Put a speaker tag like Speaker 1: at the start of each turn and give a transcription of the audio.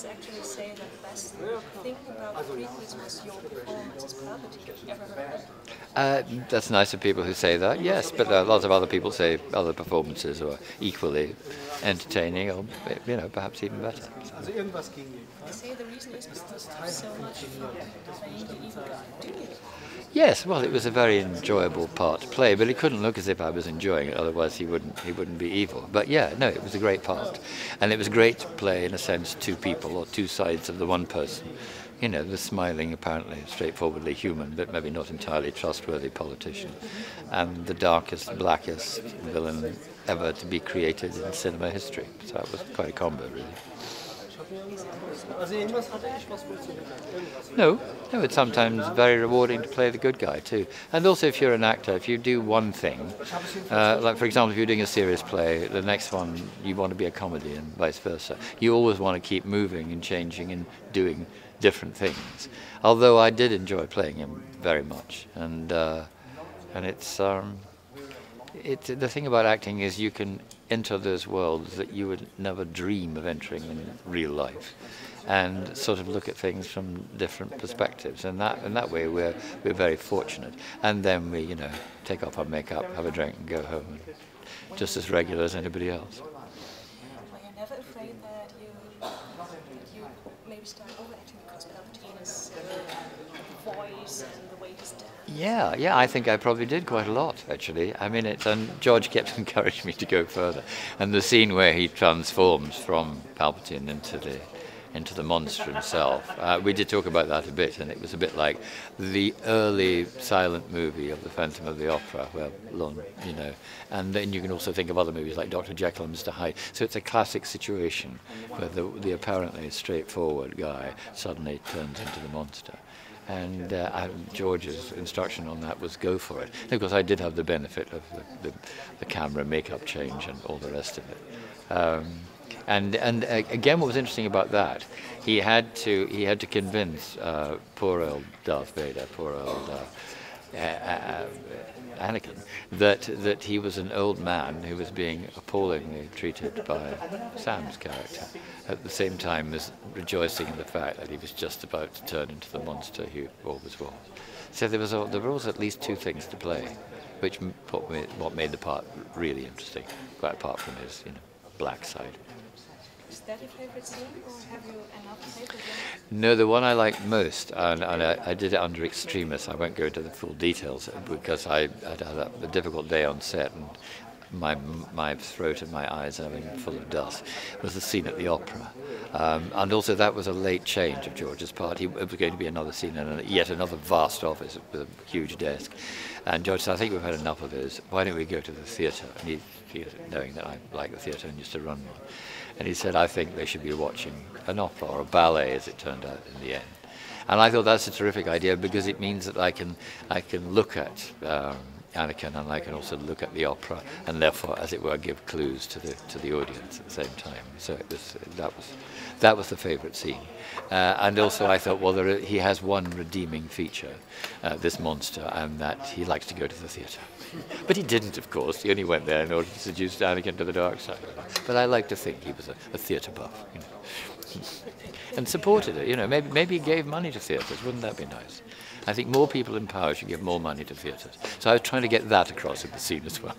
Speaker 1: critics actually say that the best thing about prequels was your performance as Palpatine. Ever heard that?
Speaker 2: That's nice of people who say that, yes, but lots of other people say other performances are equally entertaining or, you know, perhaps even better.
Speaker 1: They say the reason is because you have so much fun playing the evil guy. Do you?
Speaker 2: Yes, well, it was a very enjoyable part to play, but it couldn't look as if I was enjoying it, otherwise he wouldn't be evil. But yeah, no, it was a great part. And it was great to play, in a sense, two people, or two sides of the one person. You know, the smiling, apparently straightforwardly human, but maybe not entirely trustworthy politician, and the darkest, blackest villain ever to be created in cinema history. So it was quite a combo, really. No, it's sometimes very rewarding to play the good guy too. And also, if you're an actor, if you do one thing, like for example, if you're doing a serious play, the next one you want to be a comedy and vice versa. You always want to keep moving and changing and doing different things. Although I did enjoy playing him very much, and it's the thing about acting is you can enter those worlds that you would never dream of entering in real life, and sort of look at things from different perspectives. And that way we're very fortunate. And then we, you know, take off our makeup, have a drink, and go home, and just as regular as anybody else.
Speaker 1: Are you never afraid that you maybe start overacting because Palpatine is the voice and the way he's done?
Speaker 2: Yeah, I think I probably did quite a lot, actually. I mean, and George kept encouraging me to go further. And the scene where he transforms from Palpatine into the monster himself, we did talk about that a bit, and it was a bit like the early silent movie of the Phantom of the Opera, where you know, and then you can also think of other movies like Dr. Jekyll and Mr. Hyde. So it's a classic situation where the apparently straightforward guy suddenly turns into the monster. And George's instruction on that was go for it. And of course, I did have the benefit of the camera makeup change and all the rest of it. And again, what was interesting about that, he had to convince poor old Darth Vader, poor old Anakin, that he was an old man who was being appallingly treated by Sam's character, at the same time as rejoicing in the fact that he was just about to turn into the monster he always was. So there were always at least two things to play, which what made the part really interesting, quite apart from his, you know, black side.
Speaker 1: Is that your favorite scene, or have you another favorite one?
Speaker 2: No, the one I liked most, and I did it under extremis. I won't go into the full details because I had a difficult day on set, and my throat and my eyes are full of dust, was the scene at the opera. And also that was a late change of George's part. It was going to be another scene in yet another vast office with a huge desk. And George said, I think we've had enough of this. Why don't we go to the theatre? And he, knowing that I like the theatre and used to run one. And he said, I think they should be watching an opera or a ballet, as it turned out in the end. And I thought that's a terrific idea because it means that I can look at Anakin, and I can also look at the opera, and therefore, as it were, give clues to the audience at the same time. So that was the favourite scene. And also, I thought, well, he has one redeeming feature, this monster, and that he likes to go to the theatre. But he didn't, of course. He only went there in order to seduce Anakin to the dark side. But I like to think he was a theatre buff, you know, and supported it. You know, maybe he gave money to theatres. Wouldn't that be nice? I think more people in power should give more money to theatres. So I was trying to get that across in the scene as well.